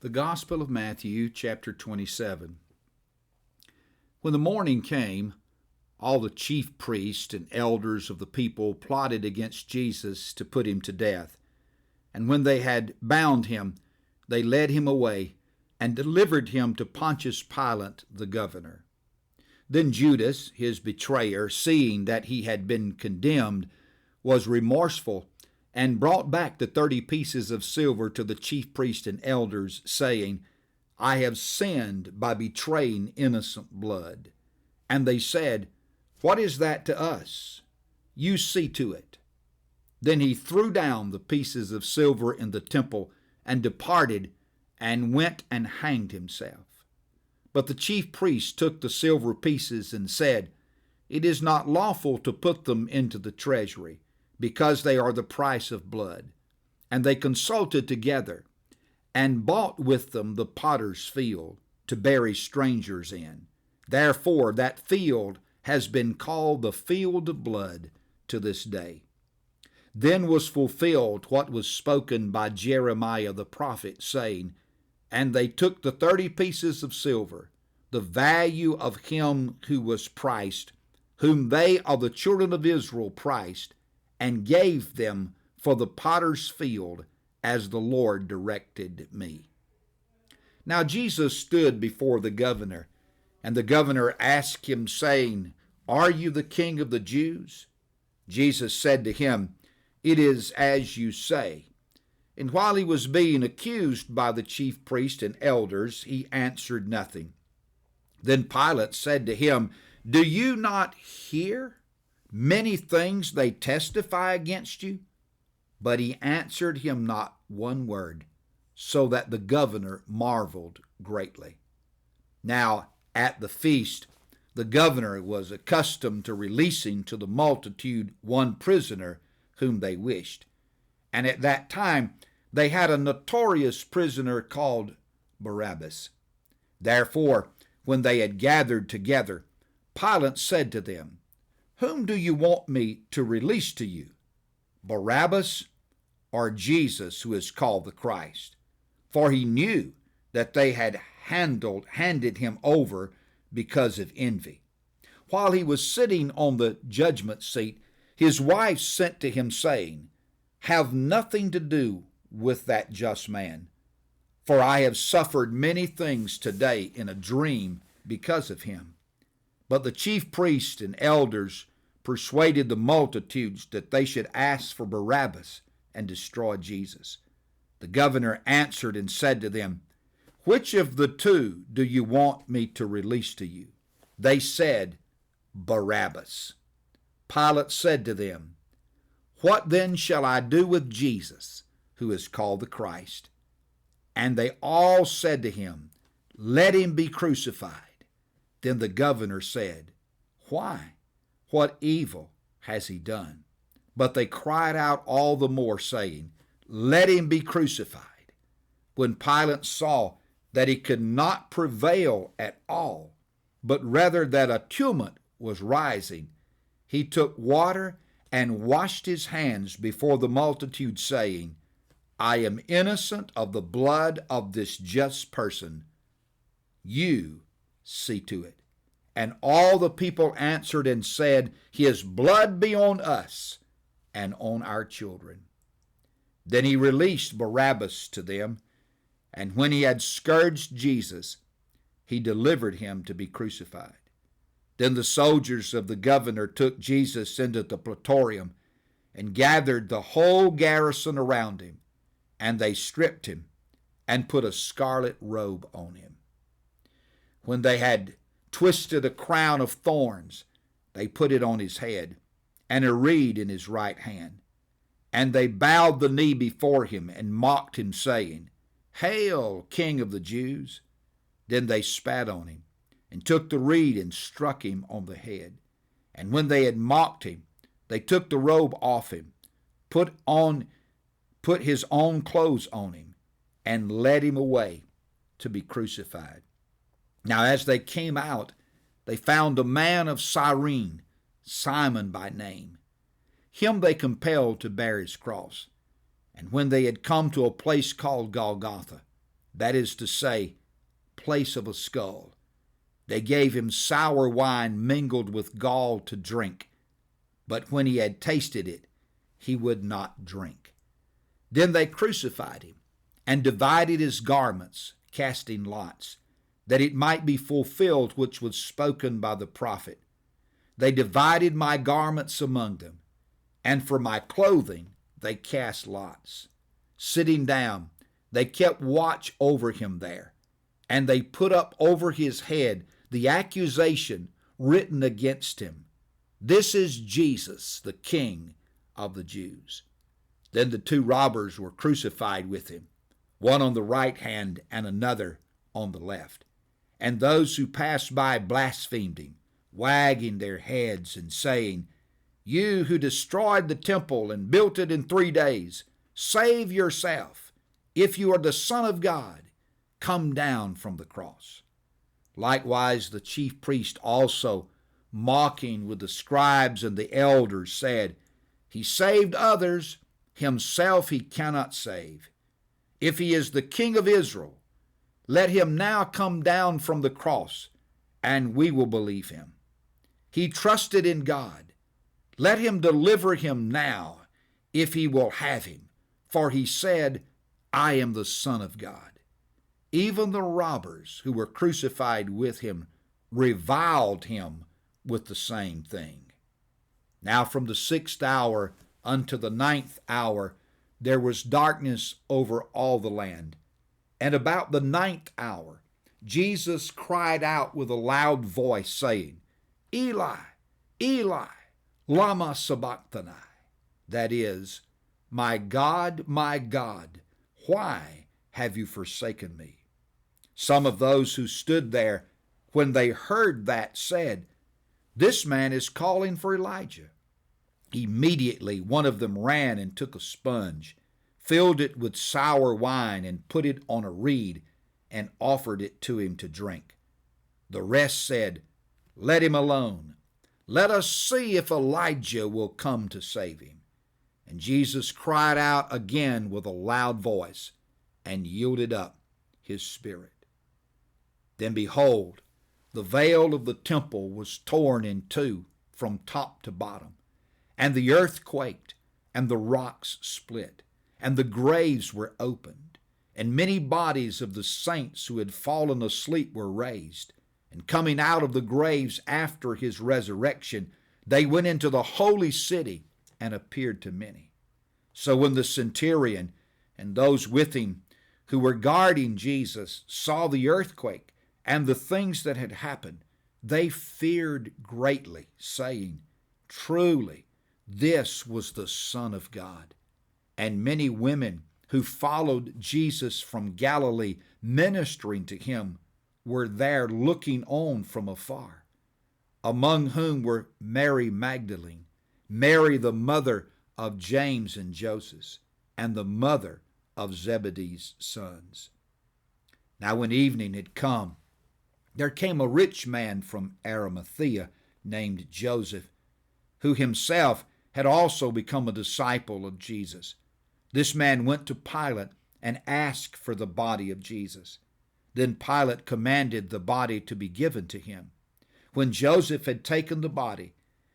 The Gospel of Matthew, chapter 27. When the morning came, all the chief priests and elders of the people plotted against Jesus to put him to death. And when they had bound him, they led him away and delivered him to Pontius Pilate the governor. Then Judas, his betrayer, seeing that he had been condemned, was remorseful and brought back the 30 pieces of silver to the chief priests and elders, saying, I have sinned by betraying innocent blood. And they said, What is that to us? You see to it. Then he threw down the pieces of silver in the temple and departed and went and hanged himself. But the chief priests took the silver pieces and said, It is not lawful to put them into the treasury, because they are the price of blood. And they consulted together, and bought with them the potter's field to bury strangers in. Therefore that field has been called the field of blood to this day. Then was fulfilled what was spoken by Jeremiah the prophet, saying, And they took the 30 pieces of silver, the value of him who was priced, whom they of the children of Israel priced, and gave them for the potter's field, as the Lord directed me. Now Jesus stood before the governor, and the governor asked him, saying, Are you the king of the Jews? Jesus said to him, It is as you say. And while he was being accused by the chief priests and elders, he answered nothing. Then Pilate said to him, Do you not hear many things they testify against you? But he answered him not one word, so that the governor marveled greatly. Now at the feast, the governor was accustomed to releasing to the multitude one prisoner whom they wished. And at that time they had a notorious prisoner called Barabbas. Therefore, when they had gathered together, Pilate said to them, Whom do you want me to release to you, Barabbas or Jesus, who is called the Christ? For he knew that they had handed him over because of envy. While he was sitting on the judgment seat, his wife sent to him, saying, Have nothing to do with that just man, for I have suffered many things today in a dream because of him. But the chief priests and elders persuaded the multitudes that they should ask for Barabbas and destroy Jesus. The governor answered and said to them, Which of the two do you want me to release to you? They said, Barabbas. Pilate said to them, What then shall I do with Jesus, who is called the Christ? And they all said to him, Let him be crucified. Then the governor said, Why? What evil has he done? But they cried out all the more, saying, Let him be crucified. When Pilate saw that he could not prevail at all, but rather that a tumult was rising, he took water and washed his hands before the multitude, saying, I am innocent of the blood of this just person. You see to it. And all the people answered and said, His blood be on us and on our children. Then he released Barabbas to them, and when he had scourged Jesus, he delivered him to be crucified. Then the soldiers of the governor took Jesus into the praetorium and gathered the whole garrison around him, and they stripped him and put a scarlet robe on him. When they had twisted a crown of thorns, they put it on his head, and a reed in his right hand. And they bowed the knee before him and mocked him, saying, Hail, King of the Jews! Then they spat on him, and took the reed and struck him on the head. And when they had mocked him, they took the robe off him, put his own clothes on him, and led him away to be crucified. Now as they came out, they found a man of Cyrene, Simon by name. Him they compelled to bear his cross. And when they had come to a place called Golgotha, that is to say, place of a skull. They gave him sour wine mingled with gall to drink, but when he had tasted it, he would not drink. Then they crucified him and divided his garments, casting lots, that it might be fulfilled which was spoken by the prophet. They divided my garments among them, and for my clothing they cast lots. Sitting down, they kept watch over him there, and they put up over his head the accusation written against him, "This is Jesus, the King of the Jews." Then the two robbers were crucified with him, one on the right hand and another on the left. And those who passed by blasphemed him, wagging their heads and saying, "You who destroyed the temple and built it in 3 days, save yourself. If you are the Son of God, come down from the cross." Likewise the chief priest also, mocking with the scribes and the elders, said, "He saved others, himself he cannot save. If he is the King of Israel, let him now come down from the cross, and we will believe him. He trusted in God. Let him deliver him now, if he will have him. For he said, 'I am the Son of God.'" Even the robbers who were crucified with him reviled him with the same thing. Now from the 6th hour unto the 9th hour there was darkness over all the land. And about the 9th hour Jesus cried out with a loud voice, saying, "Eli, Eli, lama sabachthani?" That is, my God, why have you forsaken me?" Some of those who stood there, when they heard that, said, "This man is calling for Elijah." Immediately one of them ran and took a sponge, filled it with sour wine, and put it on a reed, and offered it to him to drink. The rest said, "Let him alone. Let us see if Elijah will come to save him." And Jesus cried out again with a loud voice, and yielded up his spirit. Then behold, the veil of the temple was torn in two from top to bottom, and the earth quaked, and the rocks split, and the graves were opened, and many bodies of the saints who had fallen asleep were raised. And coming out of the graves after his resurrection, they went into the holy city and appeared to many. So when the centurion and those with him who were guarding Jesus saw the earthquake and the things that had happened, they feared greatly, saying, "Truly, this was the Son of God." And many women who followed Jesus from Galilee, ministering to him, were there looking on from afar, among whom were Mary Magdalene, Mary the mother of James and Joseph, and the mother of Zebedee's sons. Now when evening had come, there came a rich man from Arimathea named Joseph, who himself had also become a disciple of Jesus. This man went to Pilate and asked for the body of Jesus. Then Pilate commanded the body to be given to him. When Joseph had taken the body,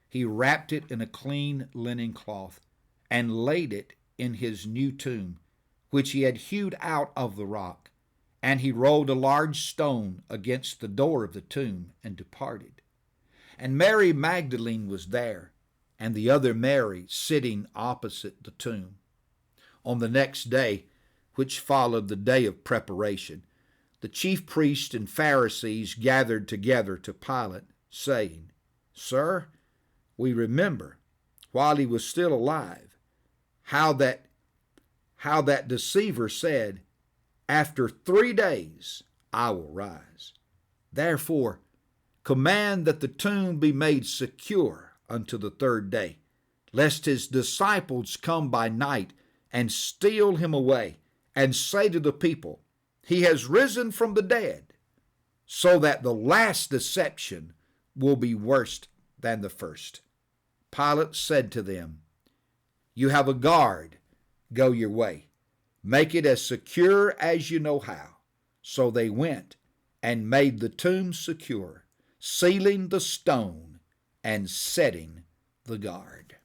he wrapped it in a clean linen cloth and laid it in his new tomb, which he had hewed out of the rock. And he rolled a large stone against the door of the tomb and departed. And Mary Magdalene was there, and the other Mary sitting opposite the tomb. On the next day, which followed the day of preparation, the chief priests and Pharisees gathered together to Pilate, saying, "Sir, we remember, while he was still alive, how that deceiver said, 'After 3 days I will rise.' Therefore, command that the tomb be made secure unto the 3rd day, lest his disciples come by night and steal him away, and say to the people, 'He has risen from the dead,' so that the last deception will be worse than the first." Pilate said to them, "You have a guard. Go your way. Make it as secure as you know how." So they went and made the tomb secure, sealing the stone and setting the guard.